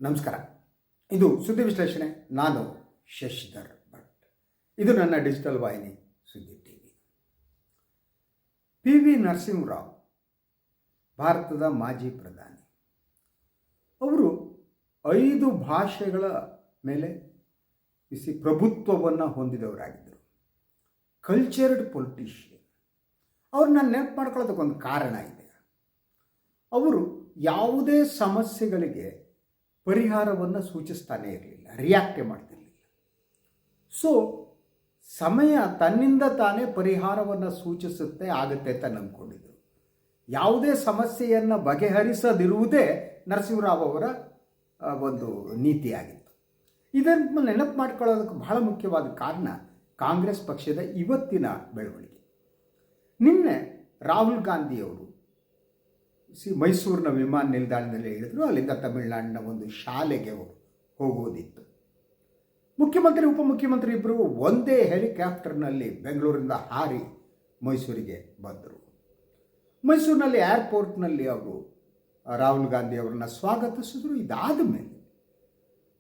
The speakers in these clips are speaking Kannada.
ನಮಸ್ಕಾರ. ಇದು ಸುದ್ದಿ ವಿಶ್ಲೇಷಣೆ. ನಾನು ಶಶಿಧರ್ ಭಟ್. ಇದು ನನ್ನ ಡಿಜಿಟಲ್ ವಾಹಿನಿ ಸುದ್ದಿ ಟಿವಿ. ಪಿ.ವಿ. ನರಸಿಂಹರಾವ್ ಭಾರತದ ಮಾಜಿ ಪ್ರಧಾನಿ. ಅವರು 5 ಭಾಷೆಗಳ ಮೇಲೆ ಪ್ರಭುತ್ವವನ್ನು ಹೊಂದಿದವರಾಗಿದ್ದರು. Cultured politician. ಅವ್ರನ್ನ ನೆನಪು ಮಾಡ್ಕೊಳ್ಳೋದಕ್ಕೊಂದು ಕಾರಣ ಇದೆ. ಅವರು ಯಾವುದೇ ಸಮಸ್ಯೆಗಳಿಗೆ ಪರಿಹಾರವನ್ನು ಸೂಚಿಸ್ತಾನೇ ಇರಲಿಲ್ಲ, ರಿಯಾಕ್ಟೇ ಮಾಡ್ತಿರಲಿಲ್ಲ. ಸೊ ಸಮಯ ತನ್ನಿಂದ ತಾನೇ ಪರಿಹಾರವನ್ನು ಸೂಚಿಸುತ್ತೆ ಆಗುತ್ತೆ ಅಂತ ನಂಬ್ಕೊಂಡಿದ್ದರು. ಯಾವುದೇ ಸಮಸ್ಯೆಯನ್ನು ಬಗೆಹರಿಸದಿರುವುದೇ ನರಸಿಂಹರಾವ್ ಅವರ ಒಂದು ನೀತಿಯಾಗಿತ್ತು. ಇದನ್ನು ನೆನಪು ಮಾಡ್ಕೊಳ್ಳೋದಕ್ಕೆ ಬಹಳ ಮುಖ್ಯವಾದ ಕಾರಣ ಕಾಂಗ್ರೆಸ್ ಪಕ್ಷದ ಇವತ್ತಿನ ಬೆಳವಣಿಗೆ. ನಿನ್ನೆ ರಾಹುಲ್ ಗಾಂಧಿಯವರು ಮೈಸೂರಿನ ವಿಮಾನ ನಿಲ್ದಾಣದಲ್ಲಿ ಇಳಿದ್ರು. ಅಲ್ಲಿಂದ ತಮಿಳುನಾಡಿನ ಒಂದು ಶಾಲೆಗೆ ಅವರು ಹೋಗುವುದಿತ್ತು. ಮುಖ್ಯಮಂತ್ರಿ ಉಪಮುಖ್ಯಮಂತ್ರಿ ಇಬ್ಬರು ಒಂದೇ ಹೆಲಿಕಾಪ್ಟರ್ನಲ್ಲಿ ಬೆಂಗಳೂರಿಂದ ಹಾರಿ ಮೈಸೂರಿಗೆ ಬಂದರು. ಮೈಸೂರಿನಲ್ಲಿ ಏರ್ಪೋರ್ಟ್ನಲ್ಲಿ ಅವರು ರಾಹುಲ್ ಗಾಂಧಿ ಅವರನ್ನು ಸ್ವಾಗತಿಸಿದ್ರು. ಇದಾದ ಮೇಲೆ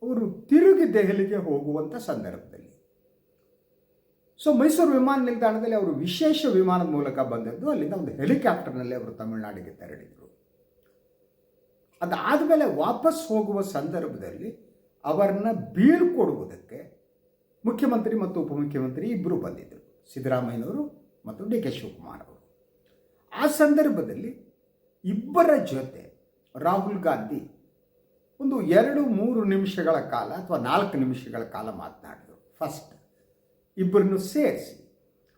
ಅವರು ತಿರುಗಿ ದೆಹಲಿಗೆ ಹೋಗುವಂಥ ಸಂದರ್ಭದಲ್ಲಿ ಮೈಸೂರು ವಿಮಾನ ನಿಲ್ದಾಣದಲ್ಲಿ ಅವರು ವಿಶೇಷ ವಿಮಾನದ ಮೂಲಕ ಬಂದದ್ದು. ಅಲ್ಲಿಂದ ಒಂದು ಹೆಲಿಕಾಪ್ಟರ್ನಲ್ಲಿ ಅವರು ತಮಿಳುನಾಡಿಗೆ ತೆರಳಿದರು. ಅದಾದಮೇಲೆ ವಾಪಸ್ ಹೋಗುವ ಸಂದರ್ಭದಲ್ಲಿ ಅವರನ್ನು ಬೀಳ್ಕೊಡುವುದಕ್ಕೆ ಮುಖ್ಯಮಂತ್ರಿ ಮತ್ತು ಉಪಮುಖ್ಯಮಂತ್ರಿ ಇಬ್ಬರು ಬಂದಿದ್ದರು, ಸಿದ್ದರಾಮಯ್ಯನವರು ಮತ್ತು ಡಿ ಕೆ ಶಿವಕುಮಾರ್ ಅವರು. ಆ ಸಂದರ್ಭದಲ್ಲಿ ಇಬ್ಬರ ಜೊತೆ ರಾಹುಲ್ ಗಾಂಧಿ ಒಂದು 2-3 ನಿಮಿಷಗಳ ಕಾಲ ಅಥವಾ 4 ನಿಮಿಷಗಳ ಕಾಲ ಮಾತನಾಡಿದರು. ಫಸ್ಟ್ ಇಬ್ಬರನ್ನು ಸೇರಿಸಿ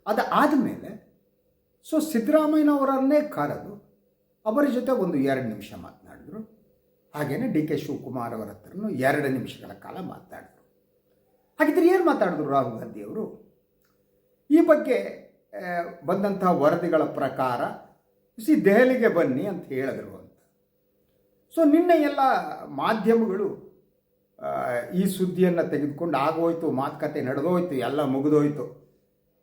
ಅದಾದಮೇಲೆ ಸಿದ್ದರಾಮಯ್ಯನವರನ್ನೇ ಕರೆದು ಅವರ ಜೊತೆ ಒಂದು 2 ನಿಮಿಷ ಮಾತನಾಡಿದರು. ಹಾಗೆಯೇ ಡಿ ಕೆ ಶಿವಕುಮಾರ್ ಅವರ ಹತ್ರನೂ 2 ನಿಮಿಷಗಳ ಕಾಲ ಮಾತನಾಡಿದರು. ಹಾಗಿದ್ರೆ ಏನು ಮಾತಾಡಿದ್ರು ರಾಹುಲ್ ಗಾಂಧಿಯವರು? ಈ ಬಗ್ಗೆ ಬಂದಂತಹ ವರದಿಗಳ ಪ್ರಕಾರ ದೆಹಲಿಗೆ ಬನ್ನಿ ಅಂತ ಹೇಳಿದ್ರು ಅಂತ. ನಿನ್ನೆ ಎಲ್ಲ ಮಾಧ್ಯಮಗಳು ಈ ಸುದ್ದಿಯನ್ನು ತೆಗೆದುಕೊಂಡು ಆಗೋಯ್ತು, ಮಾತುಕತೆ ನಡೆದೋಯ್ತು, ಎಲ್ಲ ಮುಗಿದೋಯ್ತು,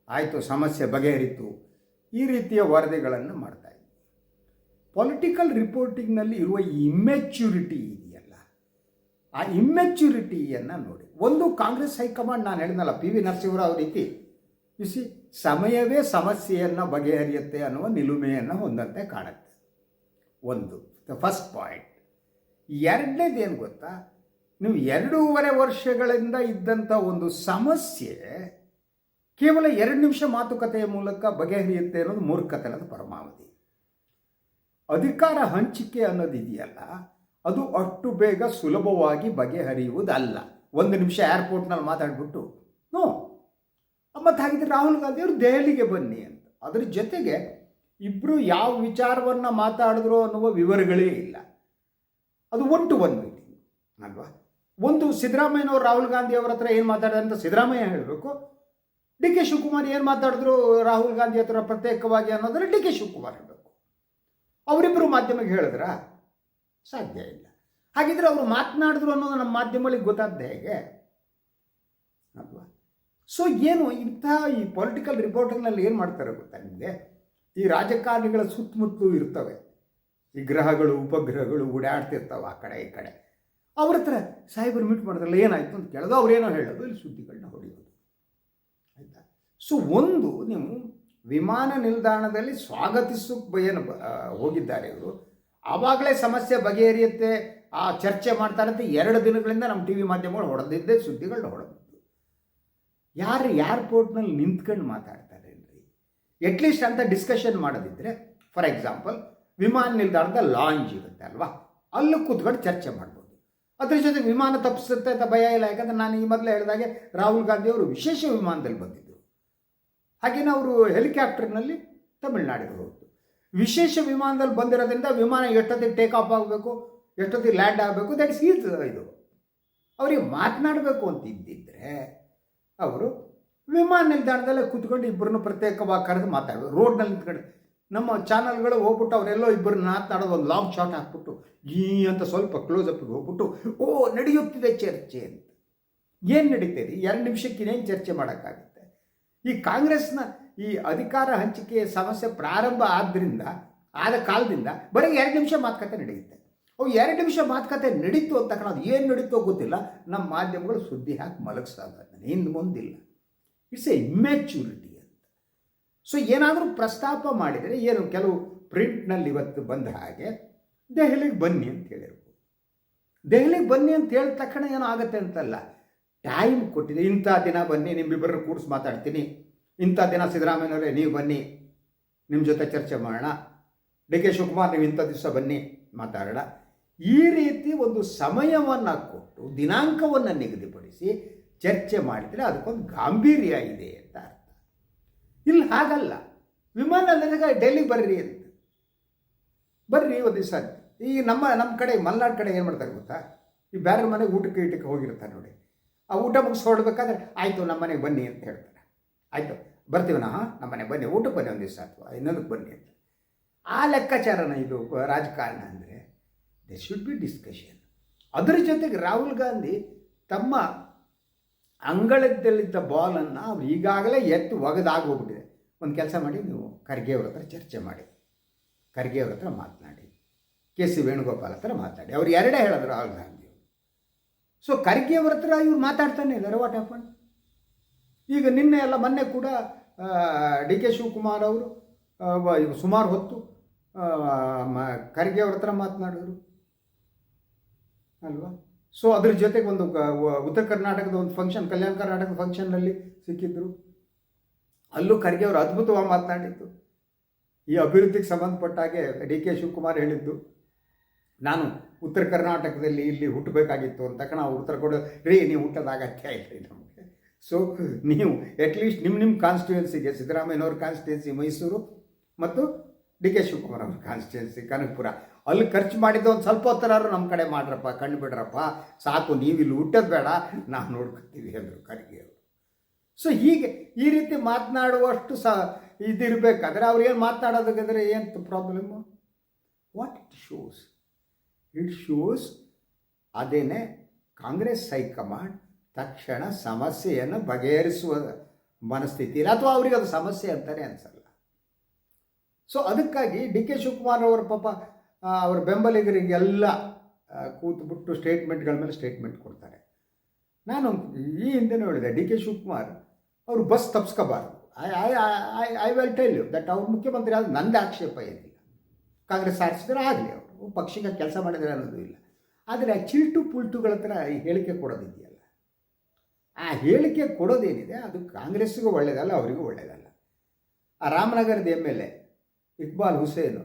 ಆಯಿತು, ಸಮಸ್ಯೆ ಬಗೆಹರಿತು, ಈ ರೀತಿಯ ವರದಿಗಳನ್ನು ಮಾಡ್ತಾ ಇದ್ದರು. ಪೊಲಿಟಿಕಲ್ ರಿಪೋರ್ಟಿಂಗ್ನಲ್ಲಿ ಇರುವ ಈ ಇಮ್ಮೆಚ್ಯೂರಿಟಿ ಇದೆಯಲ್ಲ, ಆ ಇಮ್ಮೆಚ್ಯೂರಿಟಿಯನ್ನು ನೋಡಿ. ಒಂದು ಕಾಂಗ್ರೆಸ್ ಹೈಕಮಾಂಡ್, ನಾನು ಹೇಳಿದ್ನಲ್ಲ ಪಿ.ವಿ. ನರಸಿಂಹರಾವ್ ರೀತಿ ಸಮಯವೇ ಸಮಸ್ಯೆಯನ್ನು ಬಗೆಹರಿಯುತ್ತೆ ಅನ್ನುವ ನಿಲುಮೆಯನ್ನು ಹೊಂದಂತೆ ಕಾಣುತ್ತೆ. ಒಂದು ಫಸ್ಟ್ ಪಾಯಿಂಟ್. ಎರಡನೇದೇನು ಗೊತ್ತಾ, ನೀವು 2.5 ವರ್ಷಗಳಿಂದ ಇದ್ದಂಥ ಒಂದು ಸಮಸ್ಯೆ ಕೇವಲ 2 ನಿಮಿಷ ಮಾತುಕತೆಯ ಮೂಲಕ ಬಗೆಹರಿಯುತ್ತೆ ಅನ್ನೋದು ಮೂರ್ಖತೆ, ಅನ್ನೋದು ಪರಮಾವಧಿ. ಅಧಿಕಾರ ಹಂಚಿಕೆ ಅನ್ನೋದಿದೆಯಲ್ಲ, ಅದು ಅಷ್ಟು ಬೇಗ ಸುಲಭವಾಗಿ ಬಗೆಹರಿಯುವುದಲ್ಲ. 1 ನಿಮಿಷ ಏರ್ಪೋರ್ಟ್ನಲ್ಲಿ ಮಾತಾಡಿಬಿಟ್ಟು ಮತ್ತು ಹಾಗಿದ್ರೆ ರಾಹುಲ್ ಗಾಂಧಿಯವರು ದೆಹಲಿಗೆ ಬನ್ನಿ ಅಂತ. ಅದರ ಜೊತೆಗೆ ಇಬ್ಬರು ಯಾವ ವಿಚಾರವನ್ನು ಮಾತಾಡಿದ್ರು ಅನ್ನುವ ವಿವರಗಳೇ ಇಲ್ಲ. ಅದು 1-to-1 ಮೀಟಿಂಗ್ ಅಲ್ವಾ? ಒಂದು ಸಿದ್ದರಾಮಯ್ಯನವರು ರಾಹುಲ್ ಗಾಂಧಿ ಅವರ ಹತ್ರ ಏನು ಮಾತಾಡಿದ್ರೆ ಅಂತ ಸಿದ್ದರಾಮಯ್ಯ ಹೇಳಬೇಕು, ಡಿ ಕೆ ಶಿವಕುಮಾರ್ ಏನು ಮಾತಾಡಿದ್ರು ರಾಹುಲ್ ಗಾಂಧಿ ಹತ್ರ ಪ್ರತ್ಯೇಕವಾಗಿ ಅನ್ನೋದ್ರೆ ಡಿ ಕೆ ಶಿವಕುಮಾರ್ ಹೇಳಬೇಕು. ಅವರಿಬ್ಬರು ಮಾಧ್ಯಮಕ್ಕೆ ಹೇಳಿದ್ರ ಸಾಧ್ಯ ಇಲ್ಲ. ಹಾಗಿದ್ರೆ ಅವರು ಮಾತನಾಡಿದ್ರು ಅನ್ನೋದು ನಮ್ಮ ಮಾಧ್ಯಮಗಳಿಗೆ ಗೊತ್ತಾಗ್ದೆ ಹೇಗೆ ಅಲ್ವಾ? ಏನು ಇಂಥ ಈ ಪೊಲಿಟಿಕಲ್ ರಿಪೋರ್ಟಿಂಗ್ನಲ್ಲಿ ಏನು ಮಾಡ್ತಾರೆ ಗೊತ್ತಾ ನಿಮಗೆ? ಈ ರಾಜಕಾರಣಿಗಳ ಸುತ್ತಮುತ್ತಲೂ ಇರ್ತವೆ ಈ ಗ್ರಹಗಳು, ಉಪಗ್ರಹಗಳು ಓಡಾಡ್ತಿರ್ತವೆ ಆ ಕಡೆ ಈ ಕಡೆ. ಅವ್ರ ಹತ್ರ ಸಾಹೇಬರು ಮೀಟ್ ಮಾಡಿದ್ರಲ್ಲ, ಏನಾಯಿತು ಅಂತ ಕೇಳೋದು, ಅವ್ರೇನೋ ಹೇಳೋದು, ಇಲ್ಲಿ ಸುದ್ದಿಗಳನ್ನ ಹೊಡೆಯೋದು. ಆಯಿತಾ? ಒಂದು ನೀವು ವಿಮಾನ ನಿಲ್ದಾಣದಲ್ಲಿ ಸ್ವಾಗತಿಸೋಕೆ ಏನು ಹೋಗಿದ್ದಾರೆ ಇವರು, ಆವಾಗಲೇ ಸಮಸ್ಯೆ ಬಗೆಹರಿಯುತ್ತೆ, ಆ ಚರ್ಚೆ ಮಾಡ್ತಾರಂತೆ 2 ದಿನಗಳಿಂದ ನಮ್ಮ ಟಿ ವಿ ಮಾಧ್ಯಮಗಳು ಹೊಡೆದಿದ್ದೇ ಸುದ್ದಿಗಳನ್ನ ಹೊಡೆದಿದ್ದು. ಯಾರು ಏರ್ಪೋರ್ಟ್ನಲ್ಲಿ ನಿಂತ್ಕೊಂಡು ಮಾತಾಡ್ತಾರೆ ರೀ? ಎಟ್ಲೀಸ್ಟ್ ಅಂತ ಡಿಸ್ಕಷನ್ ಮಾಡೋದಿದ್ರೆ, ಫಾರ್ ಎಕ್ಸಾಂಪಲ್ ವಿಮಾನ ನಿಲ್ದಾಣದ ಲಾಂಜ್ ಇರುತ್ತೆ ಅಲ್ವಾ, ಅಲ್ಲೂ ಕೂತ್ಕೊಂಡು ಚರ್ಚೆ ಮಾಡ್ಬೋದು. ಅದ್ರ ಜೊತೆ ವಿಮಾನ ತಪ್ಪಿಸುತ್ತೆ ಅಂತ ಭಯ ಇಲ್ಲ. ಯಾಕಂದರೆ ನಾನು ಈ ಮೊದಲೇ ಹೇಳಿದಾಗೆ ರಾಹುಲ್ ಗಾಂಧಿ ಅವರು ವಿಶೇಷ ವಿಮಾನದಲ್ಲಿ ಬಂದಿದ್ದರು. ಹಾಗೇನೆ ಅವರು ಹೆಲಿಕಾಪ್ಟರ್ನಲ್ಲಿ ತಮಿಳುನಾಡಿಗೆ ಹೋಗ್ತು. ವಿಶೇಷ ವಿಮಾನದಲ್ಲಿ ಬಂದಿರೋದ್ರಿಂದ ವಿಮಾನ ಎಷ್ಟೊತ್ತಿಗೆ ಟೇಕ್ ಆಫ್ ಆಗಬೇಕು, ಎಷ್ಟೊತ್ತಿಗೆ ಲ್ಯಾಂಡ್ ಆಗಬೇಕು, ದಟ್ ಇಸ್ ಇದು. ಅವರಿಗೆ ಮಾತನಾಡಬೇಕು ಅಂತ ಇದ್ದಿದ್ದರೆ ಅವರು ವಿಮಾನ ನಿಲ್ದಾಣದಲ್ಲೇ ಕೂತ್ಕೊಂಡು ಇಬ್ಬರನ್ನು ಪ್ರತ್ಯೇಕವಾಗಿ ಕರೆದು ಮಾತಾಡೋದು. ರೋಡ್ನಲ್ಲಿ ನಿಂತ್ಕೊಂಡು ನಮ್ಮ ಚಾನಲ್ಗಳು ಹೋಗ್ಬಿಟ್ಟು ಅವರೆಲ್ಲೋ ಇಬ್ಬರನ್ನ ಮಾತನಾಡೋದು, ಒಂದು ಲಾಂಗ್ ಶಾಟ್ ಹಾಕ್ಬಿಟ್ಟು ಈ ಅಂತ ಸ್ವಲ್ಪ ಕ್ಲೋಸಪ್ಗೆ ಹೋಗ್ಬಿಟ್ಟು ನಡೆಯುತ್ತಿದೆ ಚರ್ಚೆ ಅಂತ. ಏನು ನಡೀತದೆ? 2 ನಿಮಿಷಕ್ಕೆ ಇನ್ನೇನು ಚರ್ಚೆ ಮಾಡೋಕ್ಕಾಗುತ್ತೆ? ಈ ಕಾಂಗ್ರೆಸ್ನ ಈ ಅಧಿಕಾರ ಹಂಚಿಕೆ ಸಮಸ್ಯೆ ಪ್ರಾರಂಭ ಆದ ಕಾಲದಿಂದ ಬರೀ 2 ನಿಮಿಷ ಮಾತುಕತೆ ನಡೆಯುತ್ತೆ. ಅವು 2 ನಿಮಿಷ ಮಾತುಕತೆ ನಡೀತು ಅಂತ ತಕ್ಷಣ ಅದು ಏನು ನಡೀತೋ ಗೊತ್ತಿಲ್ಲ, ನಮ್ಮ ಮಾಧ್ಯಮಗಳು ಸುದ್ದಿ ಹಾಕಿ ಮಲಗಿಸ್ತಾರೆ, ಹಿಂದೆ ಮುಂದಿಲ್ಲ. ಇಟ್ಸ್ ಎ ಇಮ್ಯಾಚ್ಯೂರಿಟಿ ಅಂತ. ಸೊ ಏನಾದರೂ ಪ್ರಸ್ತಾಪ ಮಾಡಿದರೆ ಏನು, ಕೆಲವು ಪ್ರಿಂಟ್ನಲ್ಲಿ ಇವತ್ತು ಬಂದ ಹಾಗೆ ದೆಹಲಿಗೆ ಬನ್ನಿ ಅಂತ ಹೇಳಿರ್ಬೋದು. ದೆಹಲಿಗೆ ಬನ್ನಿ ಅಂತ ಹೇಳಿದ ತಕ್ಷಣ ಏನೋ ಆಗುತ್ತೆ ಅಂತಲ್ಲ, ಟೈಮ್ ಕೊಟ್ಟಿದೆ. ಇಂಥ ದಿನ ಬನ್ನಿ, ನಿಮ್ಮಿಬ್ಬರನ್ನು ಕೂಡಿಸಿ ಮಾತಾಡ್ತೀನಿ, ಇಂಥ ದಿನ ಸಿದ್ದರಾಮಯ್ಯನವರೇ ನೀವು ಬನ್ನಿ, ನಿಮ್ಮ ಜೊತೆ ಚರ್ಚೆ ಮಾಡೋಣ, ಡಿ ಕೆ ಶಿವಕುಮಾರ್ ನೀವು ಇಂಥ ದಿವಸ ಬನ್ನಿ ಮಾತಾಡೋಣ. ಈ ರೀತಿ ಒಂದು ಸಮಯವನ್ನು ಕೊಟ್ಟು ದಿನಾಂಕವನ್ನು ನಿಗದಿಪಡಿಸಿ ಚರ್ಚೆ ಮಾಡಿದರೆ ಅದಕ್ಕೊಂದು ಗಾಂಭೀರ್ಯ ಇದೆ ಅಂತ ಅರ್ಥ. ಇಲ್ಲಿ ಹಾಗಲ್ಲ, ವಿಮಾನ ನಿಲ್ದಾಣ ಡೆಲ್ಲಿಗೆ ಬರ್ರಿ ಅಂತ, ಬರ್ರಿ ಒಂದು ದಿವಸ. ಈ ನಮ್ಮ ಕಡೆ ಮಲೆನಾಡು ಕಡೆ ಏನು ಮಾಡ್ತಾರೆ ಗೊತ್ತಾ, ಈ ಬೇರೆ ಮನೆಗೆ ಊಟಕ್ಕೆ ಹೋಗಿರ್ತಾರೆ ನೋಡಿ, ಆ ಊಟ ಮುಗಿಸಿ ಹೊರಡ್ಬೇಕಾದ್ರೆ ಆಯಿತು ನಮ್ಮ ಮನೆಗೆ ಬನ್ನಿ ಅಂತ ಹೇಳ್ತಾರೆ. ಆಯಿತು ಬರ್ತೀವಿ ನಮ್ಮ ಮನೆಗೆ ಬನ್ನಿ, ಊಟಕ್ಕೆ ಬನ್ನಿ ಒಂದು ದಿವಸ ಅಥವಾ ಇನ್ನೊಂದಕ್ಕೆ ಬನ್ನಿ ಅಂತ. ಆ ಲೆಕ್ಕಾಚಾರನ ಇದು ರಾಜಕಾರಣ ಅಂದರೆ ದೆ ಶುಡ್ ಬಿ ಡಿಸ್ಕಷನ್. ಅದರ ಜೊತೆಗೆ ರಾಹುಲ್ ಗಾಂಧಿ ತಮ್ಮ ಅಂಗಳದಲ್ಲಿದ್ದ ಬಾಲನ್ನು ಅವ್ರು ಈಗಾಗಲೇ ಎತ್ತು ಒಗೆದಾಗೋಗ್ಬಿಟ್ಟಿದೆ. ಒಂದು ಕೆಲಸ ಮಾಡಿ, ನೀವು ಖರ್ಗೆ ಅವ್ರ ಹತ್ರ ಚರ್ಚೆ ಮಾಡಿ, ಖರ್ಗೆ ಅವ್ರ ಹತ್ರ ಮಾತನಾಡಿ, ಕೆ ಸಿ ವೇಣುಗೋಪಾಲ್ ಹತ್ರ ಮಾತಾಡಿ. ಅವ್ರು ಎರಡೇ ಹೇಳಿದ್ರು ರಾಹುಲ್ ಗಾಂಧಿ. ಸೊ ಖರ್ಗೆ ಅವ್ರ ಹತ್ರ ಇವ್ರು ಮಾತಾಡ್ತಾನೆ ಇದ್ದಾರೆ. What happen? ಈಗ ನಿನ್ನೆ ಎಲ್ಲ ಮೊನ್ನೆ ಕೂಡ ಡಿ ಕೆ ಶಿವಕುಮಾರ್ ಅವರು ಸುಮಾರು ಹೊತ್ತು ಖರ್ಗೆ ಅವ್ರ ಹತ್ರ ಮಾತನಾಡಿದ್ರು ಅಲ್ವಾ. ಸೊ ಅದ್ರ ಜೊತೆಗೆ ಒಂದು ಉತ್ತರ ಕರ್ನಾಟಕದ ಒಂದು ಫಂಕ್ಷನ್, ಕಲ್ಯಾಣ ಕರ್ನಾಟಕದ ಫಂಕ್ಷನ್ನಲ್ಲಿ ಸಿಕ್ಕಿದ್ರು, ಅಲ್ಲೂ ಖರ್ಗೆ ಅವರು ಅದ್ಭುತವಾಗಿ ಮಾತನಾಡಿದ್ದು. ಈ ಅಭಿವೃದ್ಧಿಗೆ ಸಂಬಂಧಪಟ್ಟ ಹಾಗೆ ಡಿ ಕೆ ಶಿವಕುಮಾರ್ ಹೇಳಿದ್ದು, ನಾನು ಉತ್ತರ ಕರ್ನಾಟಕದಲ್ಲಿ ಇಲ್ಲಿ ಹುಟ್ಟಬೇಕಾಗಿತ್ತು ಅಂತ ತಕ್ಷಣ ಉತ್ತರ ಕೊಡೋ, ರೀ ನೀವು ಹುಟ್ಟೋದ ಅಗತ್ಯ ಇಲ್ಲ ರೀ ನಮಗೆ. ಸೊ ನೀವು ಅಟ್ಲೀಸ್ಟ್ ನಿಮ್ಮ ಕಾನ್ಸ್ಟಿಟ್ಯೂನ್ಸಿಗೆ, ಸಿದ್ದರಾಮಯ್ಯನವ್ರ ಕಾನ್ಸ್ಟಿಟ್ಯೂನ್ಸಿ ಮೈಸೂರು ಮತ್ತು ಡಿ ಕೆ ಶಿವಕುಮಾರ್ ಅವ್ರ ಕಾನ್ಸ್ಟಿಟ್ಯೂನ್ಸಿ ಕನಕಪುರ, ಅಲ್ಲಿ ಖರ್ಚು ಮಾಡಿದ್ದು ಒಂದು ಸ್ವಲ್ಪ ಹೊತ್ತರಾದ್ರು ನಮ್ಮ ಕಡೆ ಮಾಡ್ರಪ್ಪ, ಕಣ್ಣು ಬಿಡ್ರಪ್ಪ, ಸಾಕು, ನೀವು ಇಲ್ಲಿ ಹುಟ್ಟೋದು ಬೇಡ, ನಾವು ನೋಡ್ಕೊತೀವಿ ಅಂದರು ಖರ್ಗೆ ಅವರು. ಸೊ ಹೀಗೆ ಈ ರೀತಿ ಮಾತನಾಡುವಷ್ಟು ಇದಿರಬೇಕಾದ್ರೆ ಅವ್ರು ಏನು ಮಾತನಾಡೋದಕ್ಕಾದ್ರೆ ಏನು problem? What it shows? It shows ಅದೇನೇ ಕಾಂಗ್ರೆಸ್ ಹೈಕಮಾಂಡ್ ತಕ್ಷಣ ಸಮಸ್ಯೆಯನ್ನು ಬಗೆಹರಿಸುವ ಮನಸ್ಥಿತಿ ಇಲ್ಲ, ಅಥವಾ ಅವರಿಗೆ ಅದು ಸಮಸ್ಯೆ ಅಂತಾನೆ ಅನಿಸಲ್ಲ. ಸೊ ಅದಕ್ಕಾಗಿ ಡಿ ಕೆ ಶಿವಕುಮಾರ್ ಅವರ ಪಾಪ ಅವರ ಬೆಂಬಲಿಗರಿಗೆಲ್ಲ ಕೂತ್ಬಿಟ್ಟು ಸ್ಟೇಟ್ಮೆಂಟ್ಗಳ ಮೇಲೆ ಸ್ಟೇಟ್ಮೆಂಟ್ ಕೊಡ್ತಾರೆ. ನಾನು ಈ ಹಿಂದೆನೂ ಹೇಳಿದೆ, ಡಿ ಕೆ ಶಿವಕುಮಾರ್ ಅವರು ಬಸ್ ತಪ್ಪಿಸ್ಕೋಬಾರ್ದು. I will tell you that ಅವ್ರು ಮುಖ್ಯಮಂತ್ರಿ ಆದ ನಂದು ಆಕ್ಷೇಪ ಏನಿಲ್ಲ, ಕಾಂಗ್ರೆಸ್ ಆರಿಸಿದ್ರೆ ಆಗಲಿ, ಅವರು ಪಕ್ಷಕ್ಕೆ ಕೆಲಸ ಮಾಡಿದರೆ ಅನ್ನೋದು ಇಲ್ಲ. ಆದರೆ ಆ ಚಿಲ್ಟು ಪುಲ್ಟುಗಳ ಹತ್ರ ಈ ಹೇಳಿಕೆ ಕೊಡೋದಿದೆಯಲ್ಲ, ಆ ಹೇಳಿಕೆ ಕೊಡೋದೇನಿದೆ ಅದು ಕಾಂಗ್ರೆಸ್ಸಿಗೂ ಒಳ್ಳೆಯದಲ್ಲ, ಅವರಿಗೂ ಒಳ್ಳೆಯದಲ್ಲ. ಆ ರಾಮನಗರದ MLA ಇಕ್ಬಾಲ್ ಹುಸೇನ್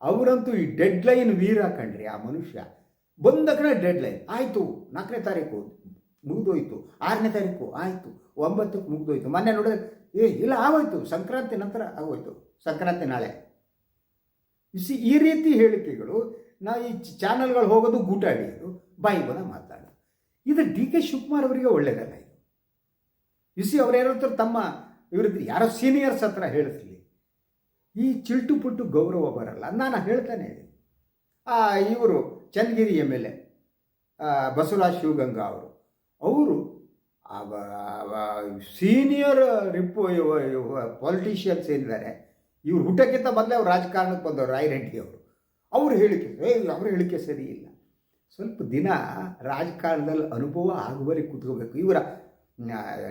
ಅವರಂತೂ ಈ ಡೆಡ್ಲೈನ್ ವೀರ ಕಂಡ್ರಿ. ಆ ಮನುಷ್ಯ ಬಂದ ಕಡೆ ಡೆಡ್ಲೈನ್ ಆಯಿತು, 4ನೇ ತಾರೀಕು ಮುಗಿದೋಯ್ತು, 6ನೇ ತಾರೀಕು ಆಯಿತು, 9ಕ್ಕೆ ಮುಗಿದೋಯ್ತು. ಮೊನ್ನೆ ನೋಡಿದ್ರೆ ಇಲ್ಲ ಆಗೋಯ್ತು, ಸಂಕ್ರಾಂತಿ ನಂತರ ಆಗೋಯ್ತು, ಸಂಕ್ರಾಂತಿ ನಾಳೆ. ಈ ರೀತಿ ಹೇಳಿಕೆಗಳು, ನಾವು ಈ ಚಾನಲ್ಗಳು ಹೋಗೋದು ಗೂಟಾಡಿಯೋದು, ಬಾಯಿ ಬಂದ ಮಾತಾಡೋದು, ಇದು ಡಿ ಕೆ ಶಿವಕುಮಾರ್ ಅವರಿಗೆ ಒಳ್ಳೆಯದಲ್ಲ. ಇದು ಅವ್ರು ಯಾರು ತಮ್ಮ ವಿರುದ್ಧ ಯಾರೋ ಸೀನಿಯರ್ಸ್ ಹತ್ರ ಹೇಳಿಸ್ಲಿ, ಈ ಚಿಲ್ಟು ಪುಟ್ಟು ಗೌರವ ಬರಲ್ಲ. ನಾನು ಹೇಳ್ತಾನೆ ಇವರು ಚನ್ನಗಿರಿ MLA ಬಸವರಾಜ್ ಶಿವಗಂಗಾ ಅವರು ಸೀನಿಯರ್ ಪೊಲಿಟಿಷಿಯನ್ಸ್ ಏನಿದ್ದಾರೆ, ಇವ್ರು ಹುಟ್ಟಕ್ಕಿಂತ ಮೊದಲೇ ಅವ್ರು ರಾಜಕಾರಣಕ್ಕೆ ಬಂದವರು, ರಾಯರೆಡ್ಡಿ ಅವ್ರ ಹೇಳಿಕೆ ಸರಿ ಇಲ್ಲ. ಸ್ವಲ್ಪ ದಿನ ರಾಜಕಾರಣದಲ್ಲಿ ಅನುಭವ ಆಗುವವರೆಗೆ ಕೂತ್ಕೋಬೇಕು. ಇವರ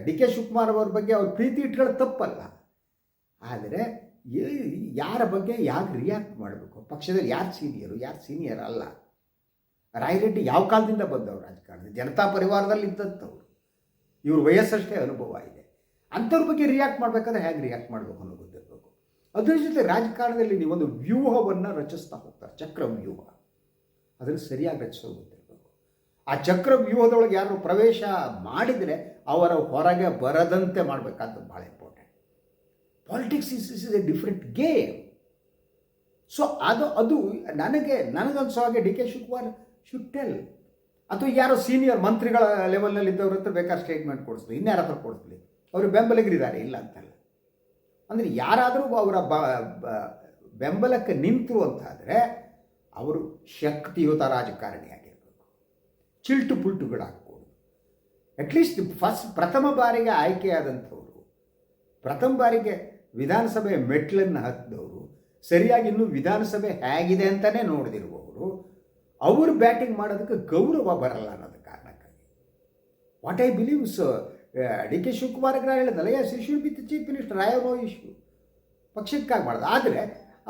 ಡಿ ಕೆ ಶಿವಕುಮಾರ್ ಅವ್ರ ಬಗ್ಗೆ ಅವ್ರ ಪ್ರೀತಿ ಇಟ್ಕೊಳ್ಳೋ ತಪ್ಪಲ್ಲ, ಆದರೆ ಯಾರ ಬಗ್ಗೆ ಯಾಕೆ ರಿಯಾಕ್ಟ್ ಮಾಡಬೇಕು? ಪಕ್ಷದಲ್ಲಿ ಯಾರು ಸೀನಿಯರು, ಯಾರು ಸೀನಿಯರ್ ಅಲ್ಲ. ರಾಯರೆಡ್ಡಿ ಯಾವ ಕಾಲದಿಂದ ಬಂದವರು ರಾಜಕಾರಣದಲ್ಲಿ, ಜನತಾ ಪರಿವಾರದಲ್ಲಿ ಇದ್ದಂಥವ್ರು, ಇವ್ರ ವಯಸ್ಸಷ್ಟೇ ಅನುಭವ ಇದೆ. ಅಂಥವ್ರ ಬಗ್ಗೆ ರಿಯಾಕ್ಟ್ ಮಾಡಬೇಕಾದ್ರೆ ಹೇಗೆ ರಿಯಾಕ್ಟ್ ಮಾಡಬೇಕು ಅನ್ನೋ ಗೊತ್ತಿರಬೇಕು. ಅದ್ರ ಜೊತೆ ರಾಜಕಾರಣದಲ್ಲಿ ನೀವೊಂದು ವ್ಯೂಹವನ್ನು ರಚಿಸ್ತಾ ಹೋಗ್ತಾರೆ, ಚಕ್ರವ್ಯೂಹ, ಅದನ್ನು ಸರಿಯಾಗಿ ರಚಿಸೋದು ಗೊತ್ತಿರಬೇಕು. ಆ ಚಕ್ರವ್ಯೂಹದೊಳಗೆ ಯಾರು ಪ್ರವೇಶ ಮಾಡಿದರೆ ಅವರ ಹೊರಗೆ ಬರದಂತೆ ಮಾಡಬೇಕಾದ್ದು ಭಾಳ important. Politics is A different game. So ಅದು ನನಗನ್ಸೋ ಹಾಗೆ D K Shivakumar should tell, ಅಥವಾ ಯಾರೋ ಸೀನಿಯರ್ ಮಂತ್ರಿಗಳ ಲೆವೆಲ್ನಲ್ಲಿ ಇದ್ದವ್ರ ಹತ್ರ ಬೇಕಾದ್ರೆ ಸ್ಟೇಟ್ಮೆಂಟ್ ಕೊಡಿಸ್ಲಿ, ಇನ್ಯಾರ ಹತ್ರ ಕೊಡಿಸ್ಲಿ, ಅವರು ಬೆಂಬಲಿಗರಿದ್ದಾರೆ ಇಲ್ಲ ಅಂತಲ್ಲ. ಅಂದರೆ ಯಾರಾದರೂ ಅವರ ಬೆಂಬಲಕ್ಕೆ ನಿಂತರು ಅಂತಾದರೆ ಅವರು ಶಕ್ತಿಯುತ ರಾಜಕಾರಣಿಯಾಗಿರಬೇಕು, ಚಿಲ್ಟು ಪುಲ್ಟುಗಳಾಗ್ಬೋದು. ಅಟ್ಲೀಸ್ಟ್ ಪ್ರಥಮ ಬಾರಿಗೆ ಆಯ್ಕೆಯಾದಂಥವರು, ಪ್ರಥಮ ಬಾರಿಗೆ ವಿಧಾನಸಭೆಯ ಮೆಟ್ಲನ್ನು ಹತ್ತಿದವರು, ಸರಿಯಾಗಿ ಇನ್ನೂ ವಿಧಾನಸಭೆ ಹೇಗಿದೆ ಅಂತಲೇ ನೋಡದಿರುವವರು, ಅವರು ಬ್ಯಾಟಿಂಗ್ ಮಾಡೋದಕ್ಕೆ ಗೌರವ ಬರಲ್ಲ ಅನ್ನೋದು ಕಾರಣಕ್ಕಾಗಿ. What I believe D K Shivakumar ಹೇಳಿದ್ನಲ್ಲ, yes you should be the chief minister, I have no issue, ಪಕ್ಷಕ್ಕಾಗಿ ಮಾಡೋದು. ಆದರೆ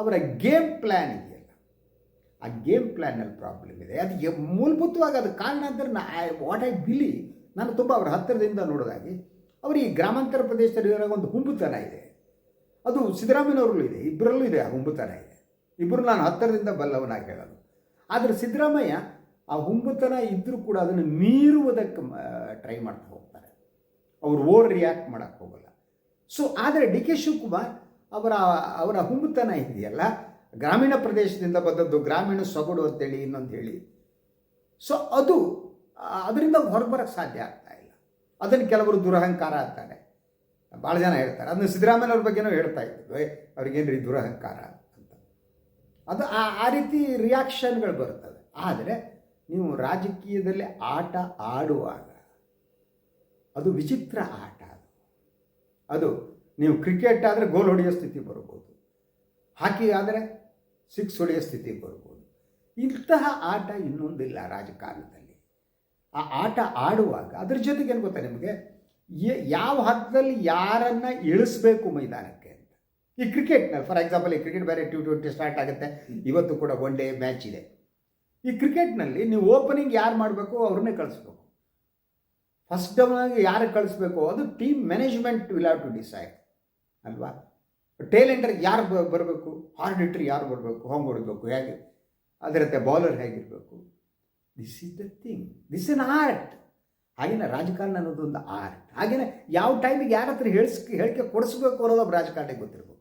ಅವರ ಗೇಮ್ ಪ್ಲ್ಯಾನ್ ಇದೆಯಲ್ಲ, ಆ ಗೇಮ್ ಪ್ಲ್ಯಾನಲ್ಲಿ ಪ್ರಾಬ್ಲಮ್ ಇದೆ. ಅದು ಮೂಲಭೂತವಾಗಿ ಅದು ಕಾರಣ ಅಂದರೆ ವಾಟ್ ಐ ಬಿಲೀವ್, ನಾನು ತುಂಬ ಅವರ ಹತ್ತಿರದಿಂದ ನೋಡೋದಾಗಿ ಅವರು ಈ ಗ್ರಾಮಾಂತರ ಪ್ರದೇಶದಲ್ಲಿ ಇರೋ ಒಂದು ಹುಂಬುತನ ಇದೆ. ಅದು ಸಿದ್ದರಾಮಯ್ಯನವ್ರಲ್ಲೂ ಇದೆ, ಇಬ್ಬರಲ್ಲೂ ಇದೆ, ಆ ಹುಂಬುತನ ಇದೆ. ಇಬ್ಬರು ನಾನು ಹತ್ತಿರದಿಂದ ಬಲ್ಲವನಾಗಿ ಹೇಳೋದು. ಆದರೆ ಸಿದ್ದರಾಮಯ್ಯ ಆ ಹುಂಬುತನ ಇದ್ದರೂ ಕೂಡ ಅದನ್ನು ಮೀರುವುದಕ್ಕೆ ಟ್ರೈ ಮಾಡ್ತಾ ಹೋಗ್ತಾರೆ. ಅವರು ಓವರ್ ರಿಯಾಕ್ಟ್ ಮಾಡೋಕ್ಕೆ ಹೋಗಲ್ಲ. ಸೊ ಆದರೆ ಡಿ ಕೆ ಶಿವಕುಮಾರ್ ಅವರ ಹುಂಬುತನ ಇದೆಯಲ್ಲ, ಗ್ರಾಮೀಣ ಪ್ರದೇಶದಿಂದ ಬಂದದ್ದು, ಗ್ರಾಮೀಣ ಸೊಗಡು ಅಂತೇಳಿ ಇನ್ನೊಂದು ಹೇಳಿ, ಸೊ ಅದರಿಂದ ಹೊರಬರೋಕ್ಕೆ ಸಾಧ್ಯ ಆಗ್ತಾ ಇಲ್ಲ. ಅದನ್ನು ಕೆಲವರು ದುರಹಂಕಾರ ಅಂತಾರೆ, ಭಾಳ ಜನ ಹೇಳ್ತಾರೆ. ಅದನ್ನು ಸಿದ್ದರಾಮಯ್ಯವ್ರ ಬಗ್ಗೆನೂ ಹೇಳ್ತಾ ಇದ್ರು, ಅವ್ರಿಗೇನು ರೀ ದುರಹಂಕಾರ ಅಂತ. ಅದು ಆ ರೀತಿ ರಿಯಾಕ್ಷನ್ಗಳು ಬರ್ತದೆ. ಆದರೆ ನೀವು ರಾಜಕೀಯದಲ್ಲಿ ಆಟ ಆಡುವಾಗ ಅದು ವಿಚಿತ್ರ ಆಟ. ಅದು ನೀವು ಕ್ರಿಕೆಟ್ ಆದರೆ ಗೋಲ್ ಹೊಡೆಯೋ ಸ್ಥಿತಿ ಬರ್ಬೋದು, ಹಾಕಿ ಆದರೆ 6 ಹೊಡೆಯೋ ಸ್ಥಿತಿ ಬರ್ಬೋದು. ಇಂತಹ ಆಟ ಇನ್ನೊಂದಿಲ್ಲ ರಾಜಕಾರಣದಲ್ಲಿ. ಆ ಆಟ ಆಡುವಾಗ ಅದ್ರ ಜೊತೆಗೆ ಏನು ಗೊತ್ತಾ ನಿಮಗೆ, ಯಾವ ಹಂತದಲ್ಲಿ ಯಾರನ್ನು ಇಳಿಸ್ಬೇಕು ಮೈದಾನಕ್ಕೆ ಅಂತ. ಈ ಕ್ರಿಕೆಟ್ನಲ್ಲಿ ಫಾರ್ ಎಕ್ಸಾಂಪಲ್, ಈ ಕ್ರಿಕೆಟ್ ಬೇರೆ T20 ಸ್ಟಾರ್ಟ್ ಆಗುತ್ತೆ, ಇವತ್ತು ಕೂಡ 1 ಡೇ ಮ್ಯಾಚ್ ಇದೆ. ಈ ಕ್ರಿಕೆಟ್ನಲ್ಲಿ ನೀವು ಓಪನಿಂಗ್ ಯಾರು ಮಾಡಬೇಕು ಅವ್ರನ್ನೇ ಕಳಿಸ್ಬೇಕು. ಫಸ್ಟ್ ಡೌನಾಗಿ ಯಾರು ಕಳಿಸ್ಬೇಕು ಅದು team management will have to decide ಅಲ್ವಾ. ಟೇಲೆಂಟರ್ ಯಾರು ಬರಬೇಕು, ಹಾರ್ಡ್ ಹಿಟ್ರ್ ಯಾರು ಬರಬೇಕು, ಹೋಮ್ ಹೊಡಬೇಕು, ಹೇಗೆ ಅದರಂತೆ ಬೌಲರ್ ಹೇಗಿರಬೇಕು. This is the thing, this is an art. ಹಾಗೆಯೇ ರಾಜಕಾರಣ ಅನ್ನೋದು ಒಂದು ಆರ್ಟ್. ಹಾಗೆಯೇ ಯಾವ ಟೈಮಿಗೆ ಯಾರ ಹತ್ರ ಹೇಳಿಕೆ ಕೊಡಿಸ್ಬೇಕು ಅನ್ನೋದು ರಾಜಕಾರಣಿಗೆ ಗೊತ್ತಿರಬೇಕು.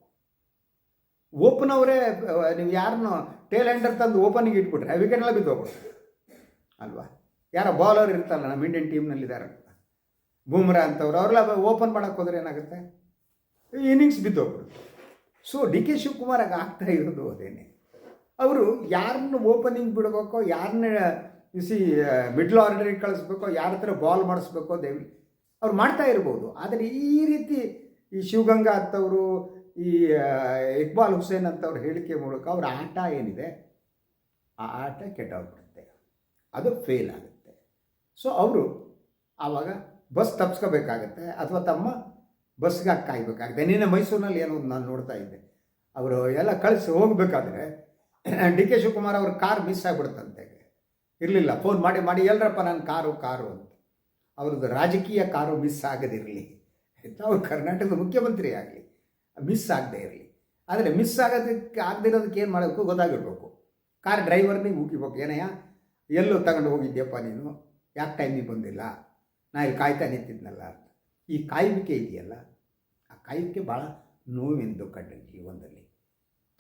ಓಪನ್ ಅವರೇ ನೀವು ಯಾರನ್ನೋ ಟೇಲೆಂಟರ್ ತಂದು ಓಪನಿಗೆ ಇಟ್ಬಿಟ್ರೆ ವಿಕೆಟ್ನೆಲ್ಲ ಬಿದ್ದೋಗ್ಬಿಡ್ತಾರೆ ಅಲ್ವಾ. ಯಾರೋ ಬೌಲರ್ ಇರ್ತಾರಲ್ಲ, ನಮ್ಮ ಇಂಡಿಯನ್ ಟೀಮ್ನಲ್ಲಿದ್ದಾರೆ ಬೂಮ್ರಾ ಅಂತವ್ರು, ಅವರೆಲ್ಲ ಓಪನ್ ಮಾಡೋಕ್ಕೆ ಹೋದ್ರೆ ಏನಾಗುತ್ತೆ, ಇನ್ನಿಂಗ್ಸ್ ಬಿದ್ದೋಗ್ಬಿಡುತ್ತೆ. ಸೊ ಡಿ ಕೆ ಶಿವಕುಮಾರ್ ಆಗ್ತಾ ಇರೋದು ಅದೇನೆ. ಅವರು ಯಾರನ್ನು ಓಪನಿಂಗ್ ಬಿಡಬೇಕೋ, ಯಾರನ್ನ ಮಿಡ್ಲ್ ಆರ್ಡರಿಗೆ ಕಳಿಸ್ಬೇಕೋ, ಯಾರ ಹತ್ರ ಬಾಲ್ ಮಾಡಿಸ್ಬೇಕೋ ಅವ್ರು ಮಾಡ್ತಾ ಇರ್ಬೋದು. ಆದರೆ ಈ ರೀತಿ ಈ ಶಿವಗಂಗಾ ಅಂತವರು, ಈ ಇಕ್ಬಾಲ್ ಹುಸೇನ್ ಅಂತವ್ರ ಹೇಳಿಕೆ ಮೂಲಕ ಅವರ ಆಟ ಏನಿದೆ ಆ ಆಟ ಕೆಟ್ಟೋಗ್ಬಿಡುತ್ತೆ, ಅದು ಫೇಲ್ ಆಗುತ್ತೆ. ಸೊ ಅವರು ಆವಾಗ ಬಸ್ ತಪ್ಪಿಸ್ಕೋಬೇಕಾಗತ್ತೆ ಅಥವಾ ತಮ್ಮ ಬಸ್ಗಾಗಿ ಕಾಯಬೇಕಾಗುತ್ತೆ. ನಿನ್ನೆ ಮೈಸೂರಿನಲ್ಲಿ ಏನೋ ನಾನು ನೋಡ್ತಾ ಇದ್ದೆ, ಅವರು ಎಲ್ಲ ಕಳಿಸಿ ಹೋಗಬೇಕಾದ್ರೆ ಡಿ ಕೆ ಶಿವಕುಮಾರ್ ಅವ್ರ ಕಾರ್ ಮಿಸ್ ಆಗಿಬಿಡುತ್ತಂತೆ. ಇರಲಿಲ್ಲ, ಫೋನ್ ಮಾಡಿ ಎಲ್ಲರಪ್ಪ ನನ್ನ ಕಾರು ಅಂತ. ಅವ್ರದ್ದು ರಾಜಕೀಯ ಕಾರು ಮಿಸ್ ಆಗದಿರಲಿ, ಅವ್ರು ಕರ್ನಾಟಕದ ಮುಖ್ಯಮಂತ್ರಿ ಆಗಲಿ, ಮಿಸ್ ಆಗದೆ ಇರಲಿ. ಆದರೆ ಮಿಸ್ ಆಗದಿರೋದಕ್ಕೆ ಏನು ಮಾಡಬೇಕು ಗೊತ್ತಾಗಿರ್ಬೇಕು. ಕಾರ್ ಡ್ರೈವರ್ನಿಗೆ ಉಗಿಬೇಕು, ಏನಯ್ಯ ಎಲ್ಲೋ ತಗೊಂಡು ಹೋಗಿದ್ಯಪ್ಪ ನೀನು, ಯಾಕೆ ಟೈಮಿಗೆ ಬಂದಿಲ್ಲ, ನಾ ಇಲ್ಲಿ ಕಾಯ್ತಾ ನಿಂತಿದ್ನಲ್ಲ ಅಂತ. ಈ ಕಾಯುವಿಕೆ ಇದೆಯಲ್ಲ, ಆ ಕಾಯುವಿಕೆ ಭಾಳ ನೋವೆಂದು ಕಂಡ ಜೀವನದಲ್ಲಿ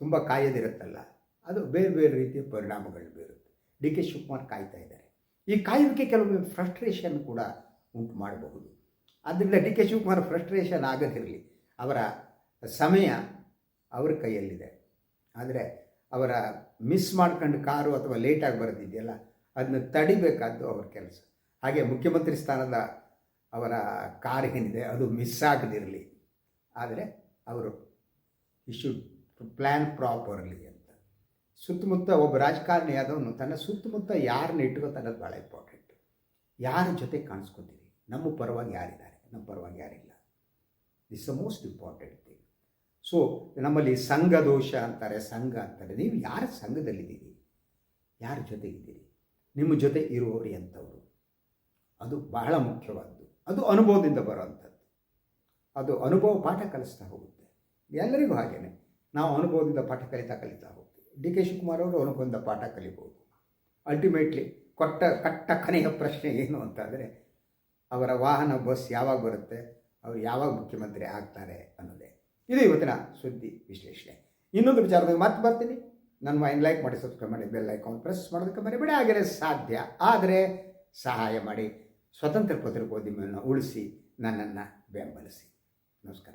ತುಂಬ ಕಾಯೋದಿರುತ್ತಲ್ಲ, ಅದು ಬೇರೆ ಬೇರೆ ರೀತಿಯ ಪರಿಣಾಮಗಳು ಬೀರುತ್ತೆ. ಡಿ ಕೆ ಶಿವಕುಮಾರ್ ಕಾಯ್ತಾ ಇದ್ದಾರೆ. ಈ ಕಾಯುವಿಕೆ ಕೆಲವೊಮ್ಮೆ ಫ್ರಸ್ಟ್ರೇಷನ್ ಕೂಡ ಉಂಟು ಮಾಡಬಹುದು. ಆದ್ದರಿಂದ ಡಿ ಕೆ ಶಿವಕುಮಾರ್ ಫ್ರಸ್ಟ್ರೇಷನ್ ಆಗದಿರಲಿ, ಅವರ ಸಮಯ ಅವ್ರ ಕೈಯಲ್ಲಿದೆ. ಆದರೆ ಅವರ ಮಿಸ್ ಮಾಡ್ಕೊಂಡು ಕಾರು ಅಥವಾ ಲೇಟಾಗಿ ಬರೋದಿದೆಯಲ್ಲ, ಅದನ್ನ ತಡಿಬೇಕಾದ್ದು ಅವ್ರ ಕೆಲಸ. ಹಾಗೆ ಮುಖ್ಯಮಂತ್ರಿ ಸ್ಥಾನದ ಅವರ ಕಾರ್ ಏನಿದೆ ಅದು ಮಿಸ್ ಆಗದಿರಲಿ, ಆದರೆ ಅವರು ಶುಡ್ ಪ್ಲ್ಯಾನ್ ಪ್ರಾಪರ್ಲಿ ಅಂತ. ಸುತ್ತಮುತ್ತ ಒಬ್ಬ ರಾಜಕಾರಣಿ ಆದವನು ತನ್ನ ಸುತ್ತಮುತ್ತ ಯಾರನ್ನ ಇಟ್ಕೋತಾನೆ ಅನ್ನೋದು ಭಾಳ ಇಂಪಾರ್ಟೆಂಟ್. ಯಾರ ಜೊತೆ ಕಾಣಿಸ್ಕೊತೀವಿ, ನಮ್ಮ ಪರವಾಗಿ ಯಾರಿದ್ದಾರೆ, ನಮ್ಮ ಪರವಾಗಿ ಯಾರಿಲ್ಲ, this the most important thing. So ನಮ್ಮಲ್ಲಿ ಸಂಘ ದೋಷ ಅಂತಾರೆ, ಸಂಘ ಅಂತಾರೆ. ನೀವು ಯಾರ ಸಂಘದಲ್ಲಿದ್ದೀರಿ, ಯಾರ ಜೊತೆಗಿದ್ದೀರಿ, ನಿಮ್ಮ ಜೊತೆ ಇರುವವರು ಎಂಥವರು, ಅದು ಬಹಳ ಮುಖ್ಯವಾದ್ದು. ಅದು ಅನುಭವದಿಂದ ಬರೋವಂಥದ್ದು. ಅದು ಅನುಭವ ಪಾಠ ಕಲಿಸ್ತಾ ಹೋಗುತ್ತೆ ಎಲ್ಲರಿಗೂ. ಹಾಗೆಯೇ ನಾವು ಅನುಭವದಿಂದ ಪಾಠ ಕಲಿತಾ ಹೋಗ್ತೀವಿ. ಡಿ ಕೆ ಶಿವಕುಮಾರ್ ಅವರು ಅನುಭವದಿಂದ ಪಾಠ ಕಲಿಬೋದು. ಅಲ್ಟಿಮೇಟ್ಲಿ ಕಟ್ಟ ಕನೆಯ ಪ್ರಶ್ನೆ ಏನು ಅಂತಾದರೆ, ಅವರ ವಾಹನ ಬಸ್ ಯಾವಾಗ ಬರುತ್ತೆ, ಅವರು ಯಾವಾಗ ಮುಖ್ಯಮಂತ್ರಿ ಆಗ್ತಾರೆ ಅನ್ನೋದೇ. ಇದು ಇವತ್ತಿನ ಸುದ್ದಿ ವಿಶ್ಲೇಷಣೆ. ಇನ್ನೊಂದು ವಿಚಾರದಾಗ ಮತ್ತೆ ಬರ್ತೀನಿ. ನನ್ನ ಮೈಂಡ್ ಲೈಕ್ ಮಾಡಿ, ಸಬ್ಸ್ಕ್ರೈಬ್ ಮಾಡಿ, ಬೆಲ್ ಐಕಾನ್ ಪ್ರೆಸ್ ಮಾಡೋದಕ್ಕೆ ಮರಿಬೇಡಿ. ಹಾಗೆಯೇ ಸಾಧ್ಯ ಆದರೆ ಸಹಾಯ ಮಾಡಿ ಸ್ವತಂತ್ರ ಪತ್ರಿಕೋದ್ಯಮವನ್ನು ಉಳಿಸಿ ನನ್ನನ್ನು ಬೆಂಬಲಿಸಿ. ನಮಸ್ಕಾರ.